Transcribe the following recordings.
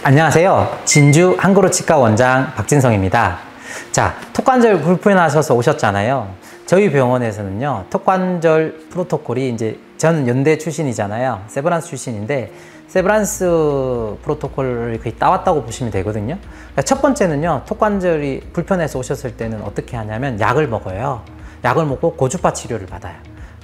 안녕하세요. 진주 한그로치과 원장 박진성입니다. 자, 턱관절 불편하셔서 오셨잖아요. 저희 병원에서는요, 턱관절 프로토콜이 이제 저는 연대 출신이잖아요. 세브란스 출신인데 세브란스 프로토콜을 거의 따왔다고 보시면 되거든요. 그러니까 첫 번째는요, 턱관절이 불편해서 오셨을 때는 어떻게 하냐면 약을 먹어요. 약을 먹고 고주파 치료를 받아요.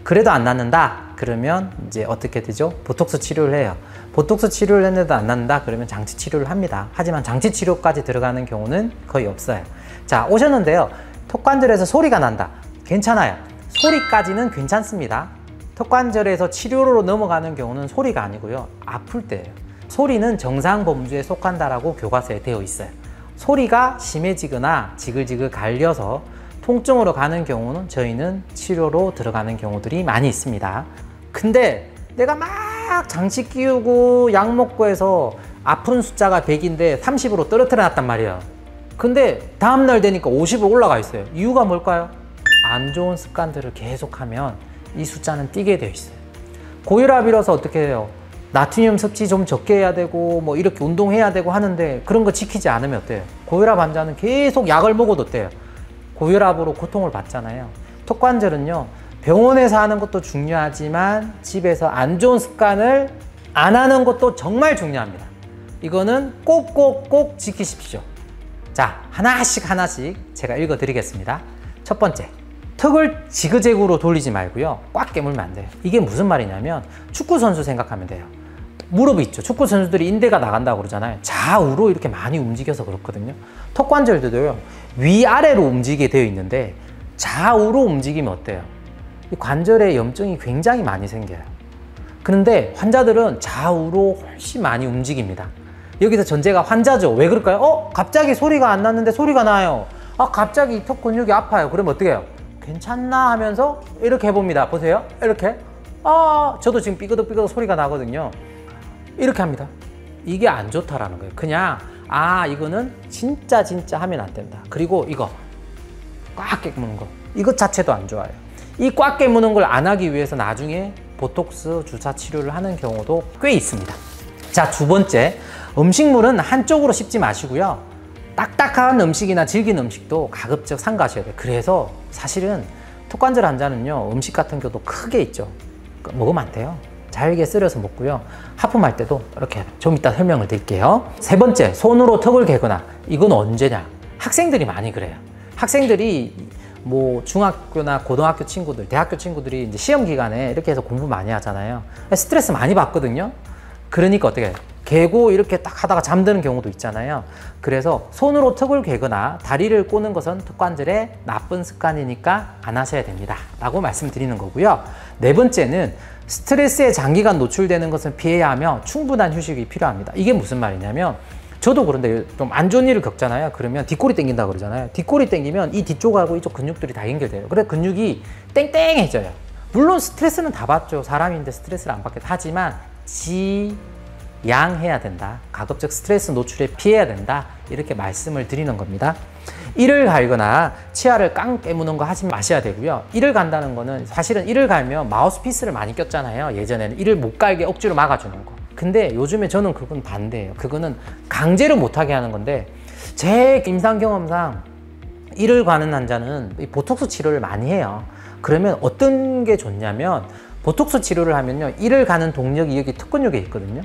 그래도 안 낫는다? 그러면 이제 어떻게 되죠? 보톡스 치료를 해요. 보톡스 치료를 했는데도 안 낫는다? 그러면 장치 치료를 합니다. 하지만 장치 치료까지 들어가는 경우는 거의 없어요. 자, 오셨는데요. 턱관절에서 소리가 난다. 괜찮아요. 소리까지는 괜찮습니다. 턱관절에서 치료로 넘어가는 경우는 소리가 아니고요. 아플 때예요. 소리는 정상 범주에 속한다라고 교과서에 되어 있어요. 소리가 심해지거나 지글지글 갈려서 통증으로 가는 경우는 저희는 치료로 들어가는 경우들이 많이 있습니다. 근데 내가 막 장치 끼우고 약 먹고 해서 아픈 숫자가 100인데 30으로 떨어뜨려 놨단 말이에요. 근데 다음날 되니까 50으로 올라가 있어요. 이유가 뭘까요? 안 좋은 습관들을 계속하면 이 숫자는 뛰게 되어 있어요. 고혈압이라서 어떻게 해요? 나트륨 섭취 좀 적게 해야 되고 뭐 이렇게 운동해야 되고 하는데 그런 거 지키지 않으면 어때요? 고혈압 환자는 계속 약을 먹어도 어때요? 고혈압으로 고통을 받잖아요. 턱관절은요, 병원에서 하는 것도 중요하지만 집에서 안 좋은 습관을 안 하는 것도 정말 중요합니다. 이거는 꼭꼭꼭 지키십시오. 자, 하나씩 제가 읽어 드리겠습니다. 첫 번째, 턱을 지그재그로 돌리지 말고요, 꽉 깨물면 안 돼요. 이게 무슨 말이냐면 축구 선수 생각하면 돼요. 무릎이 있죠. 축구 선수들이 인대가 나간다고 그러잖아요. 좌우로 이렇게 많이 움직여서 그렇거든요. 턱관절들도요, 위아래로 움직이게 되어 있는데 좌우로 움직이면 어때요? 이 관절에 염증이 굉장히 많이 생겨요. 그런데 환자들은 좌우로 훨씬 많이 움직입니다. 여기서 전제가 환자죠. 왜 그럴까요? 갑자기 소리가 안 났는데 소리가 나요. 갑자기 턱 근육이 아파요. 그러면 어떻게 해요? 괜찮나 하면서 이렇게 해봅니다. 보세요. 이렇게. 저도 지금 삐그덕삐그덕 소리가 나거든요. 이렇게 합니다. 이게 안 좋다라는 거예요. 그냥 이거는 진짜 하면 안 된다. 그리고 이거 꽉 깨무는 거, 이것 자체도 안 좋아요. 이 꽉 깨무는 걸 안 하기 위해서 나중에 보톡스 주사 치료를 하는 경우도 꽤 있습니다. 자, 두 번째, 음식물은 한쪽으로 씹지 마시고요. 딱딱한 음식이나 질긴 음식도 가급적 삼가셔야 돼요. 그래서 사실은 턱관절 환자는요, 음식 같은 경우도 크게 있죠. 먹으면 안 돼요. 잘게 썰어서 먹고요. 하품할 때도 이렇게 좀 이따 설명을 드릴게요. 세 번째, 손으로 턱을 개거나. 이건 언제냐? 학생들이 많이 그래요. 학생들이 뭐 중학교나 고등학교 친구들, 대학교 친구들이 이제 시험 기간에 이렇게 해서 공부 많이 하잖아요. 스트레스 많이 받거든요. 그러니까 어떻게 해요? 개고 이렇게 딱 하다가 잠드는 경우도 있잖아요. 그래서 손으로 턱을 개거나 다리를 꼬는 것은 턱관절의 나쁜 습관이니까 안 하셔야 됩니다 라고 말씀드리는 거고요. 네 번째는 스트레스에 장기간 노출되는 것은 피해야 하며 충분한 휴식이 필요합니다. 이게 무슨 말이냐면, 저도 그런데 좀 안 좋은 일을 겪잖아요. 그러면 뒷골이 땡긴다 그러잖아요. 뒷골이 땡기면 이 뒤쪽하고 이쪽 근육들이 다 연결돼요. 그래서 근육이 땡땡해져요. 물론 스트레스는 다 받죠. 사람인데 스트레스를 안 받겠다. 하지만 지양해야 된다. 가급적 스트레스 노출에 피해야 된다. 이렇게 말씀을 드리는 겁니다. 이를 갈거나 치아를 깡 깨무는 거 하지 마셔야 되고요. 이를 간다는 거는 사실은 이를 갈면 마우스피스를 많이 꼈잖아요. 예전에는 이를 못 갈게 억지로 막아주는 거. 근데 요즘에 저는 그건 반대예요. 그거는 강제로 못하게 하는 건데, 제 임상 경험상 이를 가는 환자는 이 보톡스 치료를 많이 해요. 그러면 어떤 게 좋냐면, 보톡스 치료를 하면요, 이를 가는 동력이 여기 턱 근육에 있거든요.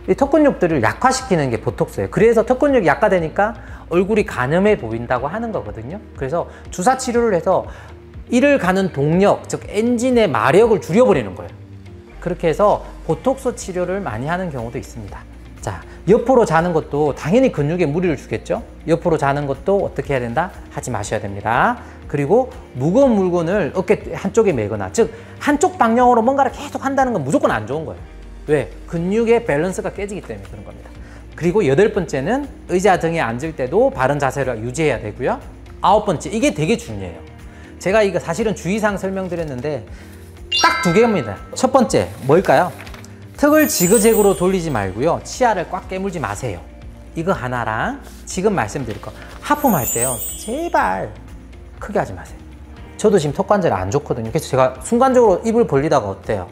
이 턱 근육들을 약화시키는 게 보톡스예요. 그래서 턱 근육이 약화되니까 얼굴이 가늠해 보인다고 하는 거거든요. 그래서 주사 치료를 해서 이를 가는 동력, 즉 엔진의 마력을 줄여버리는 거예요. 그렇게 해서 보톡스 치료를 많이 하는 경우도 있습니다. 자, 옆으로 자는 것도 당연히 근육에 무리를 주겠죠. 옆으로 자는 것도 어떻게 해야 된다? 하지 마셔야 됩니다. 그리고 무거운 물건을 어깨 한쪽에 메거나, 즉 한쪽 방향으로 뭔가를 계속 한다는 건 무조건 안 좋은 거예요. 왜? 근육의 밸런스가 깨지기 때문에 그런 겁니다. 그리고 여덟 번째는 의자 등에 앉을 때도 바른 자세를 유지해야 되고요. 아홉 번째, 이게 되게 중요해요. 제가 이거 사실은 주의사항 설명드렸는데 딱 두 개입니다. 첫 번째, 뭘까요? 턱을 지그재그로 돌리지 말고요. 치아를 꽉 깨물지 마세요. 이거 하나랑 지금 말씀드릴 거, 하품할 때요, 제발 크게 하지 마세요. 저도 지금 턱관절이 안 좋거든요. 그래서 제가 순간적으로 입을 벌리다가 어때요?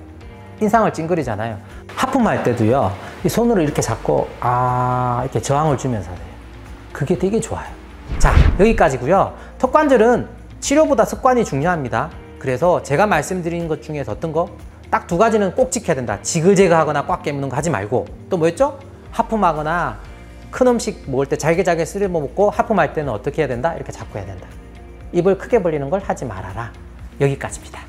인상을 찡그리잖아요. 하품할 때도요, 이 손으로 이렇게 잡고 이렇게 저항을 주면서 해요. 그게 되게 좋아요. 자, 여기까지고요. 턱관절은 치료보다 습관이 중요합니다. 그래서 제가 말씀드린 것 중에서 어떤 거? 딱 두 가지는 꼭 지켜야 된다. 지그재그 하거나 꽉 깨무는 거 하지 말고, 또 뭐였죠? 하품하거나 큰 음식 먹을 때 잘게 쓸어 먹고 하품할 때는 어떻게 해야 된다? 이렇게 잡고 해야 된다. 입을 크게 벌리는 걸 하지 말아라. 여기까지입니다.